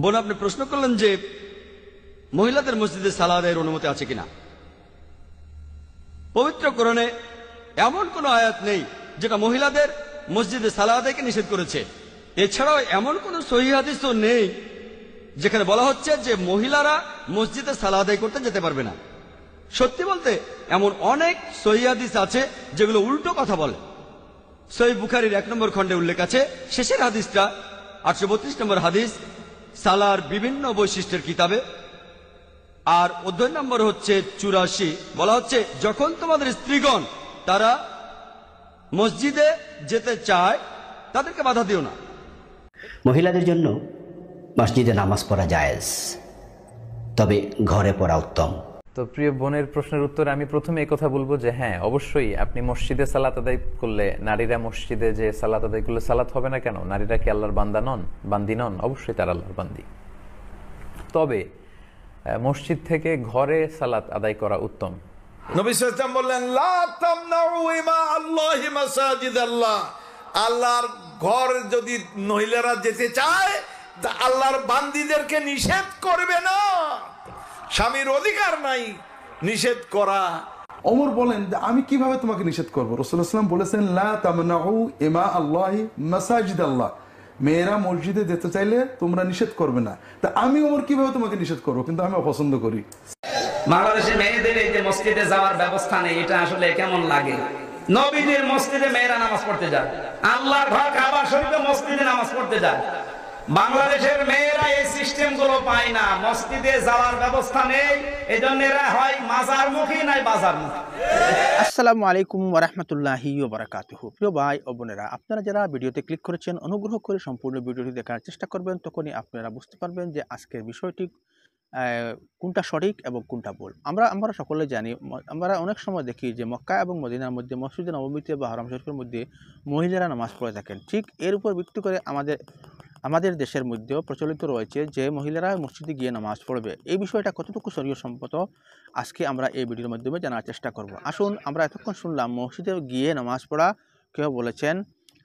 বোন, আপনি প্রশ্ন করলেন যে মহিলাদের মসজিদে সালাত আদায়ের অনুমতি আছে কিনা। পবিত্র কোরআনে এমন কোন আয়াত নেই যেটা মহিলাদের মসজিদে সালাত আদায়কে নিষেধ করেছে। এছাড়াও এমন কোন সহিহ হাদিসও নেই যেখানে বলা হচ্ছে যে মহিলারা মসজিদে সালাত আদায় করতে যেতে পারবে না। সত্যি বলতে এমন অনেক সহিহ হাদিস আছে যেগুলো উল্টো কথা বলে। সহিহ বুখারীর 1 নম্বর খণ্ডে উল্লেখ আছে, শেষের হাদিসটা 832 নম্বর হাদিস সালার বিভিন্ন বৈশিষ্ট্যের কিতাবে, আর অধ্যায় নম্বর হচ্ছে 84। বলা হচ্ছে, যখন তোমাদের স্ত্রীগণ তারা মসজিদে যেতে চায় তাদেরকে বাধা দিও না। মহিলাদের জন্য মসজিদে নামাজ পড়া জায়েজ, তবে ঘরে পড়া উত্তম। তো প্রিয় বোনের প্রশ্নের উত্তরে আমি প্রথমে এই কথা বলবো যে হ্যাঁ, অবশ্যই আপনি মসজিদে সালাত আদায় করলে, নারীরা মসজিদে যে সালাত আদায় করলে সালাত হবে না কেন? নারীরা কি আল্লাহর বান্দি নন? অবশ্যই তারা আল্লাহর বান্দি। তবে মসজিদ থেকে ঘরে সালাত আদায় করা উত্তম। নবী সাল্লাল্লাহু আলাইহি ওয়াসাল্লাম বললেন, লা তামনাউ ইমা আল্লাহি মাসাজিদ আল্লাহ। আল্লাহর ঘর যদি মহিলারা যেতে চায় তা আল্লাহর বান্দীদেরকে নিষেধ করবে না। স্বামীর অধিকার নাই নিষেধ করা। ওমর বলেন যে আমি কিভাবে তোমাকে নিষেধ করবো? রাসূলুল্লাহ সাল্লাল্লাহু আলাইহি ওয়াসাল্লাম বলেছেন, লা তামনাউ ইমা আল্লাহি মাসাজিদ আল্লাহ। মেয়েরা মসজিদে যেতে চাইলে তোমরা নিষেধ করবে না। তা আমি ওমর কিভাবে তোমাকে নিষেধ করবো? কিন্তু আমি অপছন্দ করি। বাংলাদেশে মেয়েদের এই যে মসজিদে যাওয়ার ব্যবস্থা নেই, এটা আসলে কেমন লাগে? নবীদের মসজিদে মেয়েরা নামাজ পড়তে যায়, আল্লাহর ঘর কাবা শরীফে মসজিদে নামাজ পড়তে যায়। বাংলাদেশের মেয়েরা এই সিস্টেম গুলো পায় না, মসজিদে যাওয়ার ব্যবস্থা নেই, এজন্য এরা হয় মাজার মুখী নাই বাজার মুখী। আসসালামু আলাইকুম ওয়া রাহমাতুল্লাহি ওয়া বারাকাতুহু। প্রিয় ভাই ও বোনেরা, আপনারা যারা ভিডিওতে ক্লিক করেছেন অনুগ্রহ করে সম্পূর্ণ ভিডিওটি দেখার চেষ্টা করবেন, তখনই আপনারা বুঝতে পারবেন যে আজকের বিষয়টি কোনটা সঠিক এবং কোনটা ভুল। আমরা সকলে জানি, আমরা অনেক সময় দেখি যে মক্কা এবং মদিনার মধ্যে মসজিদে নববীতে বা হারাম শরীফের মধ্যে মহিলারা নামাজ পড়ে থাকেন। ঠিক এর উপর ভিত্তি করে আমাদের দেশের মধ্যেও প্রচলিত রয়েছে যে মহিলারা মসজিদে গিয়ে নামাজ পড়বে। এই বিষয়টা কতটুকু শরীয় সম্মত আজকে আমরা এই ভিডিওর মাধ্যমে জানার চেষ্টা করব। আসুন, আমরা এতক্ষণ শুনলাম মসজিদে গিয়ে নামাজ পড়া কেউ বলেছেন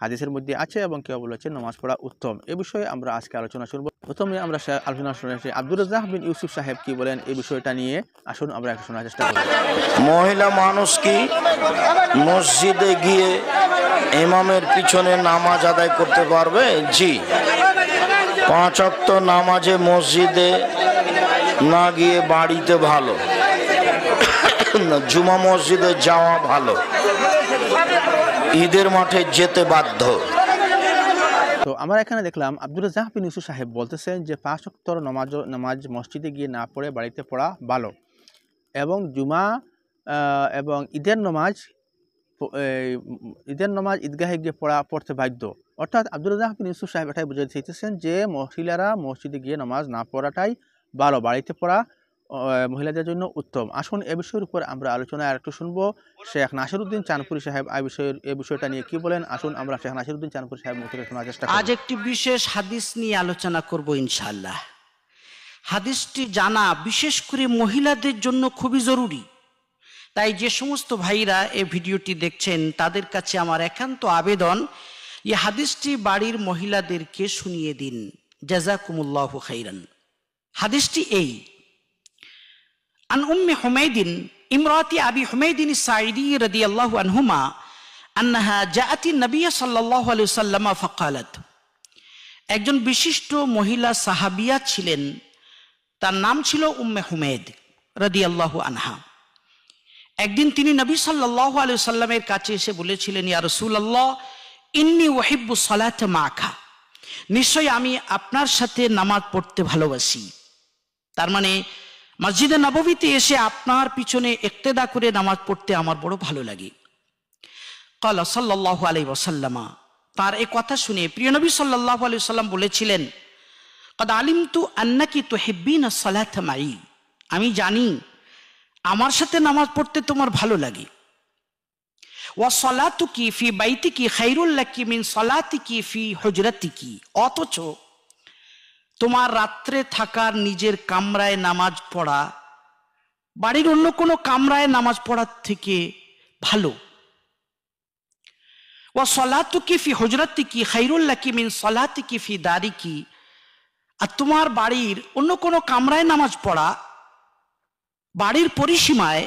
হাদিসের মধ্যে আছে এবং কেউ বলেছেন নামাজ পড়া উত্তম। এই বিষয়ে আমরা আজকে আলোচনা শুনব। প্রথমে আমরা আলোচনা শুনেছি আব্দুর রাজ্জাক বিন ইউসুফ সাহেব কি বলেন এই বিষয়টা নিয়ে। আসুন আমরা একটু শোনার চেষ্টা করি। মহিলা মানুষ কি মসজিদে গিয়ে ইমামের পিছনে নামাজ আদায় করতে পারবে? জি, 5 ওয়াক্ত নামাজে মসজিদে না গিয়ে বাড়িতে ভালো, জুমা মসজিদে যাওয়া ভালো, ঈদের মাঠে যেতে বাধ্য। তো আমরা এখানে দেখলাম আব্দুর রাজ্জাক বিন ইউসুফ সাহেব বলতেছেন যে 5 ওয়াক্ত নামাজ মসজিদে গিয়ে না পড়ে বাড়িতে পড়া ভালো, এবং জুমা এবং ঈদের নামাজ ঈদগাহে গিয়ে পড়তে বাধ্য। অর্থাৎ আব্দুর রাজ্জাক বিন ইউসুফ সাহেব এটাই বুঝাতে চাইতেছেন যে মহিলারা মসজিদে গিয়ে নামাজ না পড়াটাই ভালো, বাড়িতে পড়া মহিলাদের জন্য উত্তম। আসুন এ বিষয়ের উপর আমরা আলোচনায় আরেকটু শুনবো শেখ নাসিরউদ্দিন চাঁদপুরি সাহেব এই বিষয়টা নিয়ে কি বলেন। আসুন আমরা শেখ নাসিরউদ্দিন চাঁদপুরি সাহেব মুখ থেকে শোনার চেষ্টা করি। আজ একটি বিশেষ হাদিস নিয়ে আলোচনা করব ইনশাআল্লাহ। হাদিসটি জানা বিশেষ করে মহিলাদের জন্য খুবই জরুরি। তাই যে সমস্ত ভাইরা এই ভিডিওটি দেখছেন তাদের কাছে আমার একান্ত আবেদন, এই হাদিসটি বাড়ির মহিলাদেরকে শুনিয়ে দিন। জাযাকুমুল্লাহু খাইরান। হাদিসটি এই: আন উম্মি হুমাইদিন ইমরাতি আবি হুমাইদিন সাঈদী রাদিয়াল্লাহু আনহুমা আন্নাহা জাআতি নবী সাল্লাল্লাহু আলাইহি ওয়াসাল্লাম ফাকালাত। একজন বিশিষ্ট মহিলা সাহাবিয়া ছিলেন, তার নাম ছিল উম্মে হুমাইদ রাদিয়াল্লাহু আনহা। একদিন তিনি নবী সাল্লাল্লাহু আলাইহি ওয়াসাল্লামের কাছে এসে বলেছিলেন, ইয়া রাসূলুল্লাহ, ইন্নী উহিব্বু সালাতা মাআকা। নিশ্চয় আমি আপনার সাথে নামাজ পড়তে ভালোবাসি। তার মানে মসজিদে নববীতে এসে আপনার পিছনে ইক্তেদা করে নামাজ পড়তে আমার বড় ভালো লাগে। ক্বালা সাল্লাল্লাহু আলাইহি ওয়াসাল্লাম। তার এই কথা শুনে প্রিয় নবী সাল্লাল্লাহু আলাইহি ওয়াসাল্লাম বলেছিলেন, ক্বাদ আলিমতু আন্নাকি তুহিব্বিনা সালাতা মাই। আমি জানি আমার সাথে নামাজ পড়তে তোমার ভালো লাগে। ওয়া সালাতুকি ফি বাইতিকি খায়রুল লাকি মিন সালাতিকি ফি হুজরাতিকি। অথচ তোমার রাত্রে থাকার নিজের কামরায় নামাজ পড়া বাড়ির অন্য কোনো কামরায় নামাজ পড়ার থেকে ভালো। ওয়া সালাতুকি ফি হুজরাতিকি খায়রুল লাকি মিন সালাতিকি ফি দারিকি। আর তোমার বাড়ির অন্য কোনো কামরায় নামাজ পড়া বাড়ির পরিসীমায়,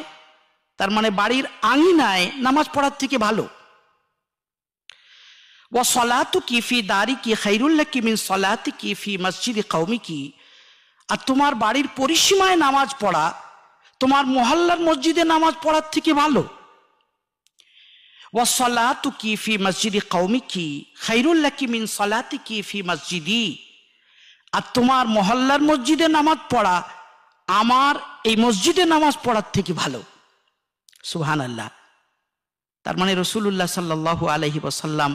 তার মানে বাড়ির আঙিনায় নামাজ পড়ার থেকে ভালো। ওয়া সলাতুকি ফি দারিকি খায়রুল লাকি মিন সলাতিকি ফি মসজিদি কওমিকি, আর তোমার বাড়ির পরিসীমায় নামাজ পড়া তোমার মহল্লার মসজিদে নামাজ পড়ার থেকে ভালো। ওয়া সলাতুকি ফি মসজিদি কওমিকি খায়রুল লাকি মিন সলাতিকি ফি মসজিদি, আর তোমার মহল্লার মসজিদে নামাজ পড়া আমার এই মসজিদে নামাজ পড়ার থেকে ভালো। সুবহানাল্লাহ। তার মানে রাসূলুল্লাহ সাল্লাল্লাহু আলাইহি ওয়াসাল্লাম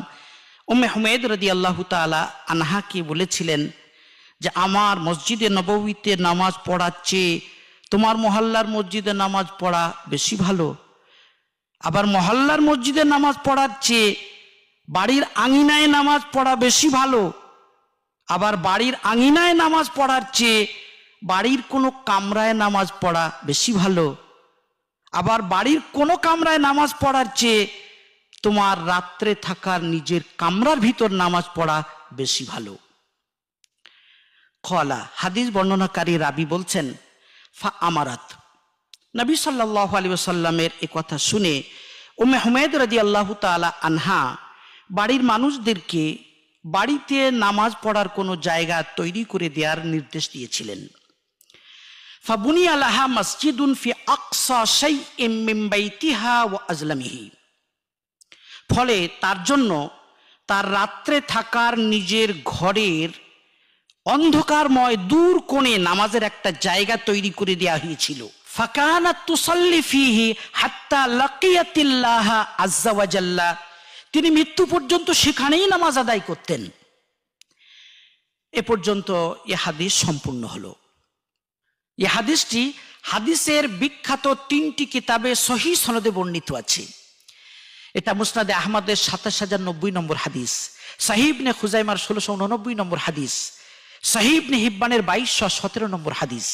উম্মে হুমায়দ রাদিয়াল্লাহু তাআলা আনহাকে বলেছিলেন যে আমার মসজিদে নববীতে নামাজ পড়ার চেয়ে তোমার মহল্লার মসজিদে নামাজ পড়া বেশি ভালো। আবার মহল্লার মসজিদে নামাজ পড়ার চেয়ে বাড়ির আঙিনায় নামাজ পড়া বেশি ভালো। আবার বাড়ির আঙিনায় নামাজ পড়ার চেয়ে বাড়ির কোনো কামরায় নামাজ পড়া বেশি ভালো। আবার বাড়ির কোনো কামরায় নামাজ পড়ার চেয়ে তোমার রাত্রে থাকার নিজের কামরার ভিতর নামাজ পড়া বেশি ভালো। খলা হাদিস বর্ণনাকারী রাবি বলছেন, ফা আমারাত, নবী সাল্লাল্লাহু আলাইহি ওয়াসাল্লামের এ কথা শুনে উম্মে হুমায়দ রাদিয়াল্লাহু তাআলা আনহা বাড়ির মানুষদেরকে বাড়িতে নামাজ পড়ার কোনো জায়গা তৈরি করে দেওয়ার নির্দেশ দিয়েছিলেন। ফাবুনিয়া লাহা মসজিদুন ফি আকসা শাইইম মিন বাইতিহা ওয়া আজলামিহি, ফলে তার জন্য তার রাত্রে থাকার নিজের ঘরের অন্ধকারময় দূর কোণে নামাজের একটা জায়গা তৈরি করে দেওয়া হয়েছিল। ফাকানাত তুসাল্লি ফিহি হাত্তা লাকিয়াতিল্লাহ আযজা ওয়া জাল্লা, তিনি মৃত্যু পর্যন্ত সেখানেই নামাজ আদায় করতেন। এ পর্যন্ত এ হাদিস সম্পূর্ণ হলো। এই হাদিসটি হাদিসের বিখ্যাত 3টি কিতাবে সহিহ সনদে বর্ণিত আছে। এটা মুসনাদে আহমদের ২৭,০৯০ নম্বর হাদিস, সহিহ ইবনে খুজাইমার ১৬৮৯ নম্বর হাদিস, সহিহ ইবনে হিব্বানের ২২১৭ নম্বর হাদিস।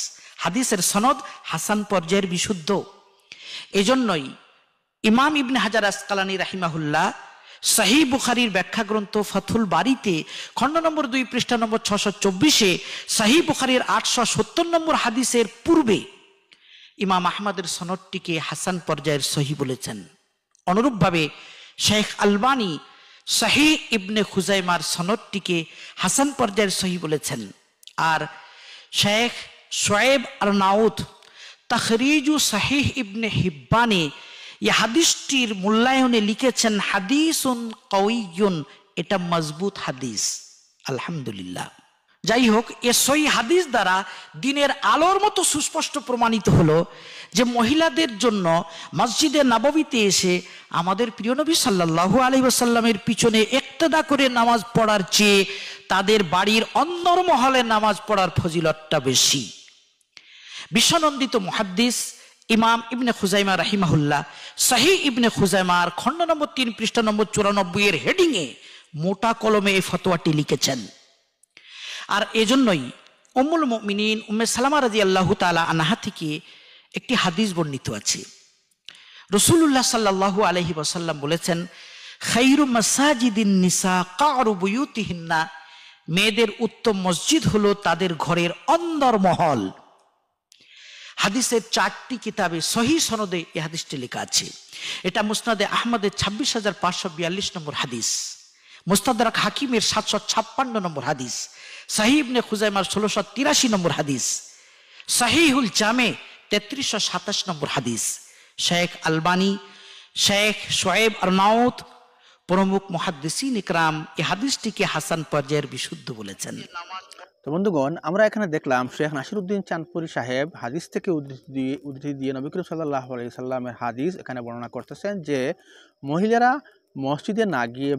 হাদিসের সনদ হাসান পর্যায়ের বিশুদ্ধ। এজন্যই ইমাম ইবনে হাজার আসকালানী রাহিমাহুল্লাহ সহিহ বুখারীর ব্যাখ্যা গ্রন্থ ফাথুল বারীতে খণ্ড নম্বর 2 পৃষ্ঠা নম্বর ৬২৪-এ সহিহ বুখারীর ৮৭০ নম্বর হাদিসের পূর্বে ইমাম আহমদের সনদটিকে হাসান পর্যায়ের সহিহ বলেছেন। অনুরূপভাবে শেখ আলবানী সহিহ ইবনে খুজাইমার সনদটিকে হাসান পর্যায়ের সহিহ বলেছেন। আর শেখ শোয়েব আরনাউত তাখরিজু সহিহ ইবনে হিব্বানে এই হাদিসটির মূল্যায়নে লিখেছেন হাদিসুন কাউইয়ুন, এটা মজবুত হাদিস। আলহামদুলিল্লাহ। যাই হোক, এ সহিহ হাদিস দ্বারা দিনের আলোর মতো সুস্পষ্ট প্রমাণিত হলো যে মহিলাদের জন্য মসজিদে নববীতে এসে আমাদের প্রিয় নবী সাল্লাল্লাহু আলাইহি ওয়াসাল্লামের পিছনে ইক্তেদা করে নামাজ পড়ার চেয়ে তাদের বাড়ির অন্দর মহলে নামাজ পড়ার ফজিলতটা বেশি। বিশ্বনন্দিত মুহাদ্দিস ইমাম ইবনে খুজাইমা রাহিমাহুল্লাহ সহিহ ইবনে খুজাইমার খণ্ড নম্বর 3 পৃষ্ঠা নম্বর 94 এর হেডিংয়ে মোটা কলমে এই ফতোয়াটি লিখেছেন। আর এজন্যই উম্মুল মুমিনিন উম্মে সালামা রাদিয়াল্লাহু তাআলা আনহা থেকে একটি হাদিস বর্ণিত আছে। রাসূলুল্লাহ সাল্লাল্লাহু আলাইহি ওয়াসাল্লাম বলেছেন, খায়রু মাসাজিদিন নিসা কারু বুয়ুতিহিন্না, মেয়েদের উত্তম মসজিদ হলো তাদের ঘরের অন্দর মহল। হাদিসের 4টি কিতাবে সহিহ সনদে এই হাদিসটি লেখা আছে। এটা মুসনাদে আহমদের ২৬,৫৪২ নম্বর হাদিস, মুস্তাদরাক হাকিমের ৭৫৬ নম্বর হাদিস, সহিহ ইবনে খুজাইমার ১৬৮৩ নম্বর হাদিস, সহিহুল জামে ৩৩২৭ নম্বর হাদিস। শেখ আলবানী, শেখ শোয়েব আরনাউত প্রমুখ মুহাদ্দিসিন ইকরাম এই হাদিসটিকে হাসান পর্যায়ের বিশুদ্ধ বলেছেন। তো বন্ধুগণ, আমরা এখানে দেখলাম শেখ নাসিরউদ্দিন চাঁদপুরি সাহেব হাদিস থেকে উদ্ধৃতি দিয়ে নবী করিম সাল্লাল্লাহু আলাইহি সাল্লামের হাদিস এখানে বর্ণনা করতেছেন যে মহিলারা মসজিদে না গিয়ে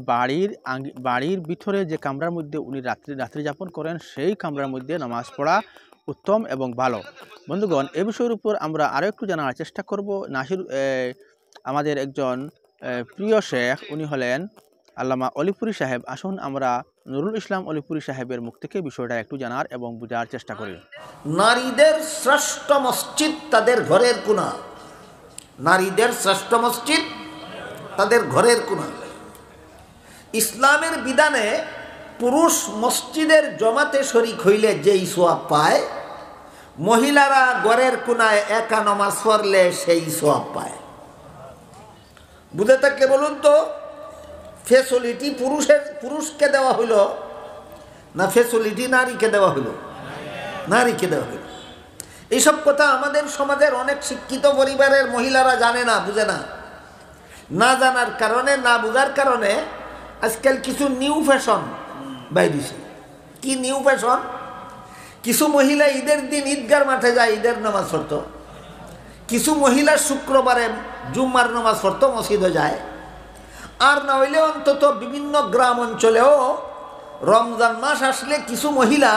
বাড়ির ভিতরে যে কামরার মধ্যে উনি রাত্রি যাপন করেন সেই কামরার মধ্যে নামাজ পড়া উত্তম এবং ভালো। বন্ধুগণ, এ বিষয়ের উপর আমরা আরও একটু জানার চেষ্টা করব। আমাদের একজন প্রিয় শেখ উনি হলেন আল্লামা অলিপুরি সাহেব। আসুন আমরা নুরুল ইসলাম অলিপুরি সাহেবের মুখ থেকে বিষয়টা একটু জানার এবং বোঝার চেষ্টা করি। নারীদের শ্রেষ্ঠ মসজিদ তাদের ঘরের কোণা, নারীদের শ্রেষ্ঠ মসজিদ তাদের ঘরের কোণা। ইসলামের বিধানে পুরুষ মসজিদের জমাতে শরিক হইলে যেই সোয়াব পায়, মহিলারা ঘরের কোনায় একা নামাজ পড়লে সেই সোয়াব পায়। বুঝে থাকলে বলুন তো, ফ্যাসিলিটি পুরুষকে দেওয়া হইল না ফ্যাসিলিটি নারীকে দেওয়া হইল? নারীকে দেওয়া হইল। এইসব কথা আমাদের সমাজের অনেক শিক্ষিত পরিবারের মহিলারা জানে না, বুঝে না। না জানার কারণে, না বুঝার কারণে আজকাল কিছু নিউ ফ্যাশন বাইরেছে। কি নিউ ফ্যাশন? কিছু মহিলা ঈদের দিন ঈদগার মাঠে যায় ঈদের নামাজ পড়তো, কিছু মহিলা শুক্রবারে জুম্মার নামাজ পড়তো, মসজিদে যায়। আর না হইলে অন্তত বিভিন্ন গ্রাম অঞ্চলেও রমজান মাস আসলে কিছু মহিলা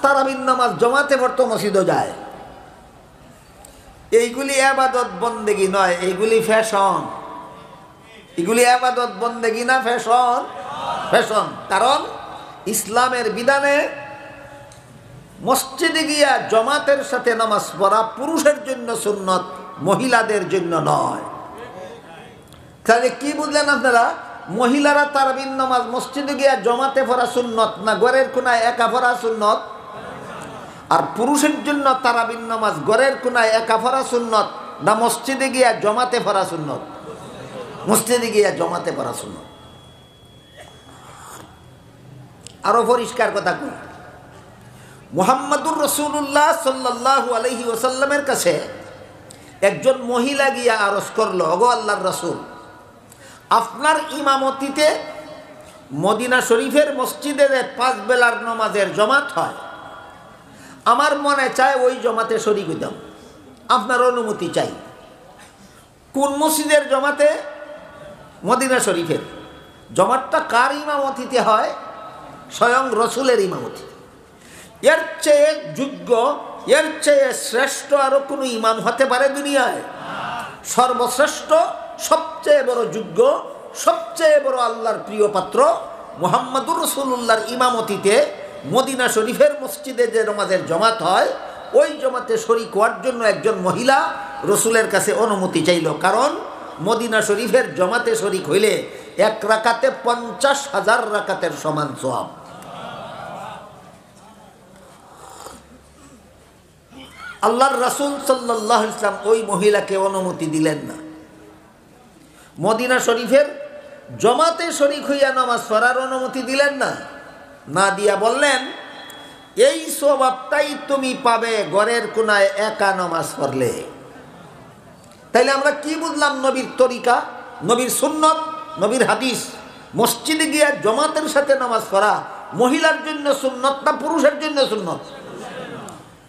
তারাবির নামাজ জমাতে পড়তো, মসজিদে যায়। এইগুলি আবাদত বন্দেগী নয়, এইগুলি ফ্যাশন। এগুলি আবাদত বন্দেগী না, ফ্যাশন। ফ্যাশন। কারণ ইসলামের বিধানে মসজিদে গিয়া জমাতের সাথে নামাজ পড়া পুরুষের জন্য সুন্নত, মহিলাদের জন্য নয়। তাহলে কি বুঝলেন আপনারা? মহিলারা তারাবির নামাজ মসজিদে গিয়া জমাতে পড়া সুন্নত না ঘরের কোনায় একা পড়া সুন্নত? আর পুরুষের জন্য তারাবির নামাজ ঘরের কোনায় একা পড়া সুন্নত না মসজিদে গিয়া জমাতে পড়া সুন্নত? মসজিদে গিয়া জমাতে পড়া সুন্নত। আরো পরিষ্কার কথা কই, মুহাম্মাদুর রাসূলুল্লাহ সাল্লাল্লাহু আলাইহি ওয়াসাল্লামের কাছে একজন মহিলা গিয়া আরজ করলো, ওগো আল্লাহর রাসূল, আপনার ইমামতিতে মদিনা শরীফের মসজিদে 5 বেলার নামাজের জমাত হয়, আমার মনে চায় ওই জমাতে শরীক হইতাম, আপনার অনুমতি চাই। কোন মসজিদের জমাতে? মদিনা শরীফের। জমাতটা কার ইমামতিতে হয়? স্বয়ং রসুলের ইমামতি। এর চেয়ে যোগ্য, এর চেয়ে শ্রেষ্ঠ আরো কোনো ইমাম হতে পারে দুনিয়ায়? সর্বশ্রেষ্ঠ, সবচেয়ে বড় যোগ্য, সবচেয়ে বড় আল্লাহর প্রিয় পাত্র মুহাম্মাদুর রাসূলুল্লাহর ইমামতিতে মদিনা শরীফের মসজিদে যে নামাজের জমাত হয়, ওই জমাতে শরীক হওয়ার জন্য একজন মহিলা রসুলের কাছে অনুমতি চাইল। কারণ মদিনা শরীফের জমাতে শরীক হইলে 1 রাকাতে 50,000 রাকাতের সমান সওয়াব। আল্লাহর রাসূল সাল্লাল্লাহু আলাইহি ওয়াসাল্লাম ওই মহিলাকে অনুমতি দিলেন না। মদিনা শরীফের জমাতে শরীক হইয়া নামাজ পড়ার অনুমতি দিলেন না। না দিয়া বললেন, এই সওয়াবটাই তুমি পাবে ঘরের কোনায় একা নামাজ পড়লে। তাইলে আমরা কি বুঝলাম? নবীর তরিকা, নবীর সুন্নত, নবীর হাদিস। মসজিদে গিয়া জমাতের সাথে নামাজ পড়া মহিলার জন্য সুন্নত না পুরুষের জন্য সুন্নত?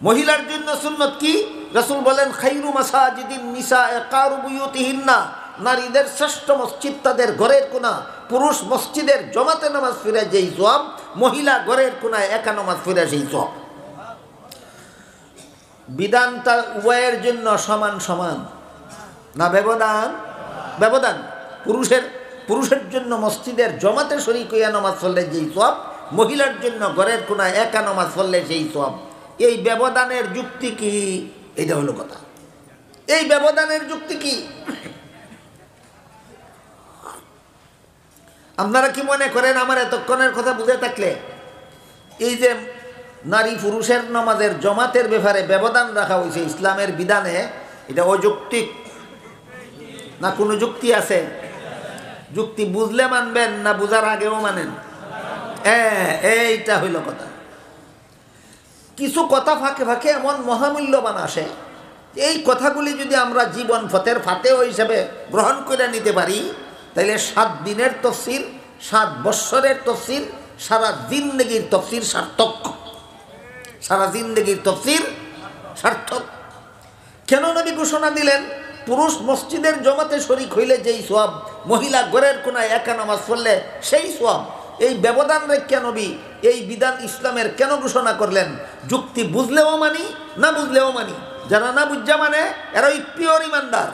মহিলার জন্য সুন্নত। কি? রাসূল বলেন, খায়রু মাসাজিদিন নিসা কারু বুয়ুতিহিন্না, নারীদের শ্রেষ্ঠ মসজিদ তাদের ঘরের কোনা। পুরুষ মসজিদের জমাতে নামাজ পড়ে যেই সওয়াব, মহিলা ঘরের কোনায় একা নামাজ পড়ে সেই সওয়াব। বিধানটা উভয়ের জন্য সমান সমান না ব্যবধান? ব্যবধান। পুরুষের জন্য মসজিদের জমাতে শরীক হইয়া নামাজ পড়লে যেই সওয়াব, মহিলার জন্য ঘরের কোনায় একা নামাজ পড়লে সেই সওয়াব। এই ব্যবধানের যুক্তি কি? এইটা হলো কথা। এই ব্যবধানের যুক্তি কি? আপনারা কি মনে করেন আমার এতক্ষণের কথা বুঝে থাকলে এই যে নারী পুরুষের নামাজের জমাতের ব্যাপারে ব্যবধান রাখা হয়েছে ইসলামের বিধানে, এটা অযৌক্তিক না কোনো যুক্তি আছে? যুক্তি বুঝলে মানবেন না বুঝার আগেও মানেন? এইটা হইল কথা। কিছু কথা ফাঁকে ফাঁকে এমন মহামূল্যবান আসে, এই কথাগুলি যদি আমরা জীবন পথের ফাতেও হিসেবে গ্রহণ করে নিতে পারি, তাইলে 7 দিনের তফসির, 7 বৎসরের তফসির, সারা জিন্দেগির তফসির সার্থক। সারা জিন্দেগির তফসির সার্থক। কেন নবী ঘোষণা দিলেন পুরুষ মসজিদের জমাতে শরীক হইলে যেই সওয়াব, মহিলা ঘরের কোনায় একা নামাজ পড়লে সেই সওয়াব? এই ব্যবধান রেখে নবী এই বিধান ইসলামের কেন ঘোষণা করলেন? যুক্তি বুঝলেও মানি, না বুঝলেও মানি। যারা না বুঝা মানে এরা পিওর ইমানদার,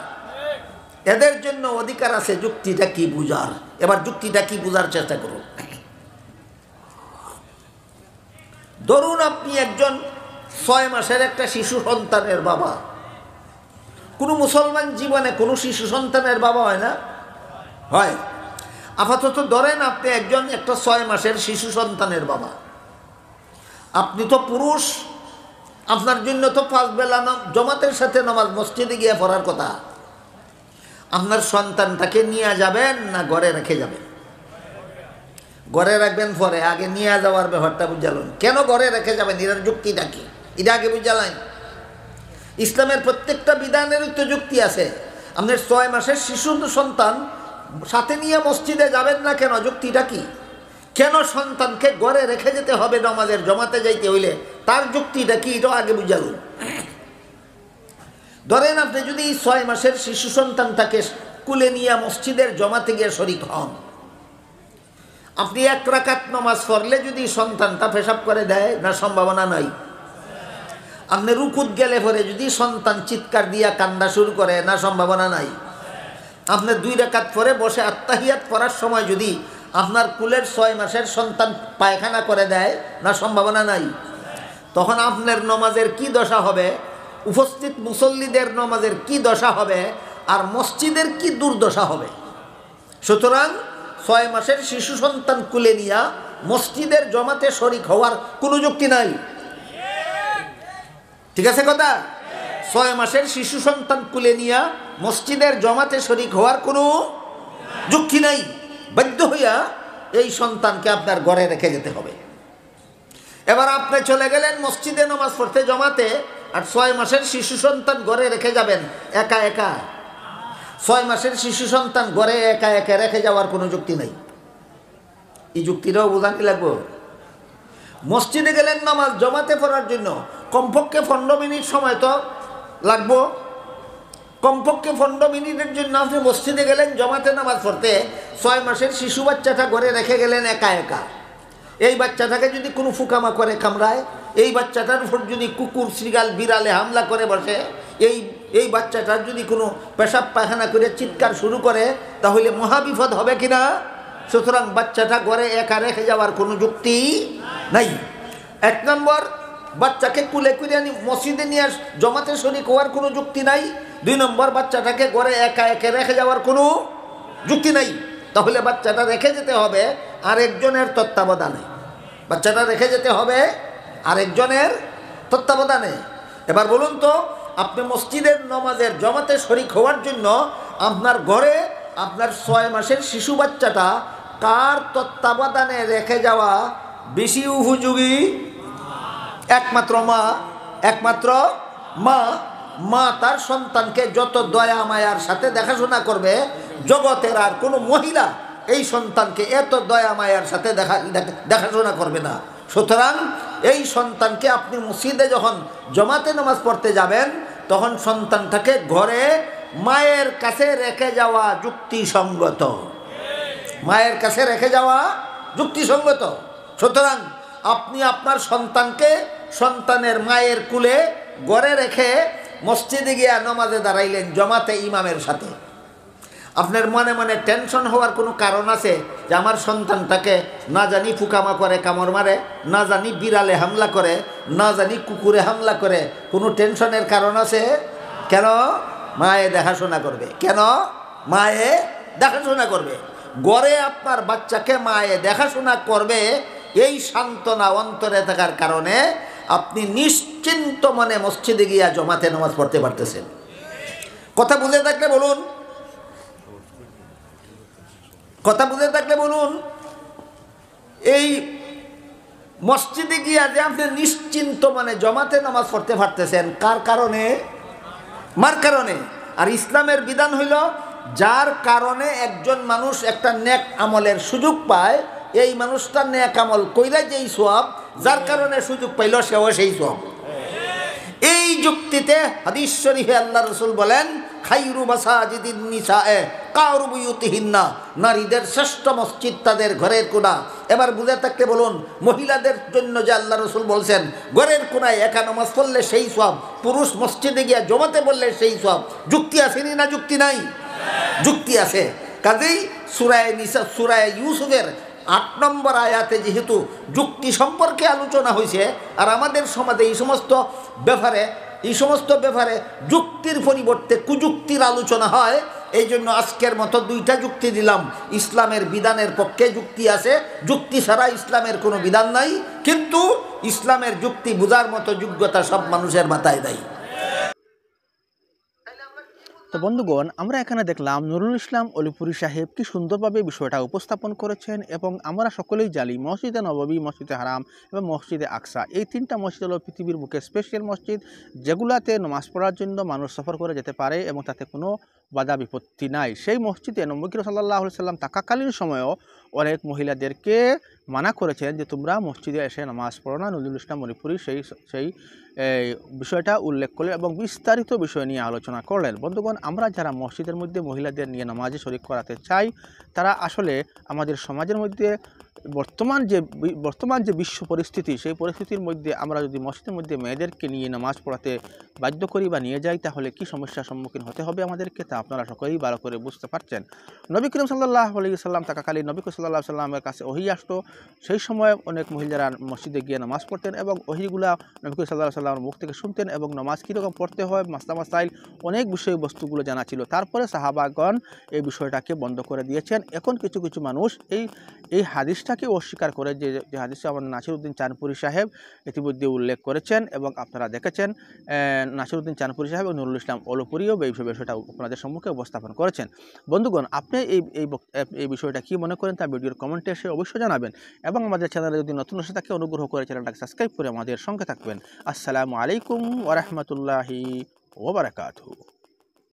এদের জন্য অধিকার আছে যুক্তিটা কি বুঝার। এবার যুক্তিটা কি বুঝার চেষ্টা করুন। ধরুন আপনি একজন 6 মাসের একটা শিশু সন্তানের বাবা। কোনো মুসলমান জীবনে কোনো শিশু সন্তানের বাবা হয় না? হয়। আপাতত ধরেন আপনি একটা 6 মাসের শিশু সন্তানের বাবা, আপনি তো পুরুষ, আপনার জন্য তো 5 বেলা জমাতের সাথে নামাজ মসজিদে গিয়ে পড়ার কথা। আপনার সন্তানটাকে নিয়ে যাবেন না ঘরে রেখে যাবেন? ঘরে রাখবেন পরে, আগে নিয়ে যাওয়ার ব্যাপারটা বুঝালেন। কেন ঘরে রেখে যাবেন, এটার যুক্তিটা কি, এটা আগে বুঝালেন। ইসলামের প্রত্যেকটা বিধানেরই তো যুক্তি আছে। আপনার 6 মাসের শিশু সন্তান সাথে নিয়ে মসজিদে যাবেন না কেন, যুক্তিটা কি? কেন সন্তানকে ঘরে রেখে যেতে হবে নামাজের জমাতে যাইতে হইলে, তার যুক্তিটা কি, এটাও আগে বুঝালুন। ধরেন আপনি যদি 6 মাসের শিশু সন্তানটাকে কুলে নিয়ে মসজিদের জমাতে গিয়ে শরীক হন, আপনি 1 রাকাত নামাজ পড়লে যদি সন্তানটা পেশাব করে দেয়, না সম্ভাবনা নাই? আপনি রুকুত গেলে পরে যদি সন্তান চিৎকার দিয়া কান্না শুরু করে, না সম্ভাবনা নাই? আপনি 2 রাকাত পরে বসে আত্তাহিয়াত পড়ার সময় যদি আপনার কুলের 6 মাসের সন্তান পায়খানা করে দেয়, না সম্ভাবনা নাই? তখন আপনার নমাজের কি দশা হবে, উপস্থিত মুসল্লিদের নমাজের কি দশা হবে, আর মসজিদের কি দুর্দশা হবে? সুতরাং 6 মাসের শিশু সন্তান কুলে নিয়া মসজিদের জমাতে শরীক হওয়ার কোনো যুক্তি নাই। ঠিক আছে কথা? 6 মাসের শিশু সন্তান কুলে নিয়া মসজিদের জমাতে শরীক হওয়ার কোনো যুক্তি নাই। বাধ্য হইয়া এই সন্তানকে আপনার ঘরে রেখে যেতে হবে। এবার আপনি চলে গেলেন মসজিদে নামাজ পড়তে জমাতে, আর 6 মাসের শিশু সন্তান ঘরে রেখে যাবেন একা একা। 6 মাসের শিশু সন্তান ঘরে একা একা রেখে যাওয়ার কোনো যুক্তি নাই। এই যুক্তিটাও বোঝাতে লাগবো। মসজিদে গেলেন নামাজ জমাতে পড়ার জন্য, কমপক্ষে 15 মিনিট সময় তো লাগবো। কমপক্ষে 15 মিনিটের জন্য আপনি মসজিদে গেলেন জমাতে নামাজ পড়তে, 6 মাসের শিশু বাচ্চাটা ঘরে রেখে গেলেন একা একা। এই বাচ্চাটাকে যদি কোনো ফুকামা করে কামড়ায়, এই বাচ্চাটার উপর যদি কুকুর শৃগাল বিড়ালে হামলা করে বসে, এই বাচ্চাটার যদি কোনো পেশাব পায়খানা করে চিৎকার শুরু করে, তাহলে মহাবিপদ হবে কিনা? সুতরাং বাচ্চাটা ঘরে একা রেখে যাওয়ার কোনো যুক্তি নাই। 1 নম্বর, বাচ্চাকে কুলে কুলে মসজিদে নিয়ে জমাতে শরীক হওয়ার কোনো যুক্তি নাই। 2 নম্বর, বাচ্চাটাকে ঘরে একা একা রেখে যাওয়ার কোনো যুক্তি নাই। তাহলে বাচ্চাটা রেখে যেতে হবে আরেকজনের তত্ত্বাবধানে। বাচ্চাটা রেখে যেতে হবে আরেকজনের তত্ত্বাবধানে। এবার বলুন তো, আপনি মসজিদের নামাজের জমাতে শরীক হওয়ার জন্য আপনার ঘরে আপনার 6 মাসের শিশু বাচ্চাটা কার তত্ত্বাবধানে রেখে যাওয়া বেশি উপযোগী? একমাত্র মা। একমাত্র মা। মা তার সন্তানকে যত দয়া মায়ার সাথে দেখাশোনা করবে, জগতের আর কোনো মহিলা এই সন্তানকে এত দয়া মায়ার সাথে দেখাশোনা করবে না। সুতরাং এই সন্তানকে আপনি মসজিদে যখন জমাতে নামাজ পড়তে যাবেন, তখন সন্তানটাকে ঘরে মায়ের কাছে রেখে যাওয়া যুক্তিসঙ্গত। মায়ের কাছে রেখে যাওয়া যুক্তিসঙ্গত। সুতরাং আপনি আপনার সন্তানকে সন্তানের মায়ের কুলে ঘরে রেখে মসজিদে গিয়া নামাজে দাঁড়াইলেন জমাতে ইমামের সাথে। আপনার মনে মনে টেনশন হওয়ার কোনো কারণ আছে যে আমার সন্তানটাকে না জানি ফুকামা করে কামড় মারে, না জানি বিড়ালে হামলা করে, না জানি কুকুরে হামলা করে? কোনো টেনশনের কারণ আছে? কেন? মায়ে দেখাশোনা করবে। কেন? মায়ে দেখাশোনা করবে। ঘরে আপনার বাচ্চাকে মায়ে দেখাশোনা করবে, এই সান্ত্বনা অন্তরে থাকার কারণে আপনি নিশ্চিন্ত মনে মসজিদে গিয়া জমাতে নামাজ পড়তে পারতেছেন। কথা বুঝে থাকলে বলুন, কথা বুঝে থাকলে বলুন। এই মসজিদে গিয়া যে আপনি নিশ্চিন্ত মানে জমাতে নামাজ পড়তে পারতেছেন, কার কারণে? মার কারণে। আর ইসলামের বিধান হইল, যার কারণে একজন মানুষ একটা নেক আমলের সুযোগ পায়, এই মানুষটা নেক আমল কইরা যেই সওয়াব, যার কারণে সুযোগ পাইল সেও সেই সওয়াব। এই যুক্তিতে হাদিস শরীফে আল্লাহ রাসূল বলেন, খায়রু মাসাজিদিন নিসায়ে কারু বুয়ুতিহিন্না, নারীদের শ্রেষ্ঠ মসজিদ তাদের ঘরের কোণা। এবার বুঝে থাকতে বলুন, মহিলাদের জন্য যে আল্লাহ রাসূল বলছেন ঘরের কোণায় একা নামাজ পড়লে সেই সওয়াব, পুরুষ মসজিদে গিয়া জমাতে বললে সেই সওয়াব, যুক্তি আছে না যুক্তি নাই? যুক্তি আছে। কাজেই সূরা ইউসুফের 8 নম্বর আয়াতে যেহেতু যুক্তি সম্পর্কে আলোচনা হয়েছে, আর আমাদের সমাজে এই সমস্ত ব্যাপারে যুক্তির পরিবর্তে কুযুক্তির আলোচনা হয়, এই জন্য আজকের মতো দুইটা যুক্তি দিলাম। ইসলামের বিধানের পক্ষে যুক্তি আছে, যুক্তি ছাড়া ইসলামের কোনো বিধান নাই, কিন্তু ইসলামের যুক্তি বোঝার মতো যোগ্যতা সব মানুষের মাথায় দেয়। তো বন্ধুগণ, আমরা এখানে দেখলাম নুরুল ইসলাম অলিপুরি সাহেব কি সুন্দরভাবে বিষয়টা উপস্থাপন করেছেন। এবং আমরা সকলেই জানি মসজিদে নববী, মসজিদে হারাম এবং মসজিদে আকসা, এই তিনটা মসজিদ হলো পৃথিবীর বুকে স্পেশাল মসজিদ, যেগুলাতে নামাজ পড়ার জন্য মানুষ সফর করে যেতে পারে এবং তাতে কোনো বাধা বিপত্তি নাই। সেই মসজিদে নবী করিম সাল্লাল্লাহু আলাইহি সাল্লাম থাকাকালীন সময়েও অনেক মহিলাদেরকে মানা করেছেন যে তোমরা মসজিদে এসে নামাজ পড়ো না। নুরুল ইসলাম অলিপুরি সেই বিষয়টা উল্লেখ করলেন এবং বিস্তারিত বিষয় নিয়ে আলোচনা করলেন। বন্ধুগণ, আমরা যারা মসজিদের মধ্যে মহিলাদের নিয়ে নামাজে শরীক করাতে চাই, তারা আসলে আমাদের সমাজের মধ্যে বর্তমান যে বিশ্ব পরিস্থিতি, সেই পরিস্থিতির মধ্যে আমরা যদি মসজিদের মধ্যে মেয়েদেরকে নিয়ে নামাজ পড়াতে বাধ্য করি বা নিয়ে যাই, তাহলে কি সমস্যার সম্মুখীন হতে হবে আমাদেরকে, তা আপনারা সকলেই ভালো করে বুঝতে পারছেন। নবী করিম সাল্লাল্লাহু আলাইহি সাল্লাম থাকাকালীন নবী করিম সাল্লাল্লাহু আলাইহি সাল্লামের কাছে ওহী আসতো। সেই সময় অনেক মহিলারা মসজিদে গিয়ে নামাজ পড়তেন এবং ওহীগুলা নবী করিম সাল্লাল্লাহু আলাইহি সাল্লামের মুখ থেকে শুনতেন এবং নামাজ কীরকম পড়তে হয়, মাসাইল অনেক বিষয়বস্তুগুলো জানা ছিল। তারপরে সাহাবাগণ এই বিষয়টাকে বন্ধ করে দিয়েছেন। এখন কিছু কিছু মানুষ এই হাদিসটাকে অস্বীকার করে, যে হাদিসে আমার নাসিরউদ্দিন চাঁদপুরি সাহেব ইতিমধ্যে উল্লেখ করেছেন এবং আপনারা দেখেছেন নাসিরউদ্দিন চাঁদপুরি সাহেব এবং নুরুল ইসলাম অলপুরিও এই বিষয়টা আপনাদের সম্মুখে উপস্থাপন করেছেন। বন্ধুগণ, আপনি এই বিষয়টা কি মনে করেন তা ভিডিওর কমেন্টে এসে অবশ্যই জানাবেন এবং আমাদের চ্যানেলে যদি নতুন এসে থাকে অনুগ্রহ করে চ্যানেলটাকে সাবস্ক্রাইব করে আমাদের সঙ্গে থাকবেন। আসসালামু আলাইকুম ওয়া রাহমাতুল্লাহি ওয়া বারাকাতুহু।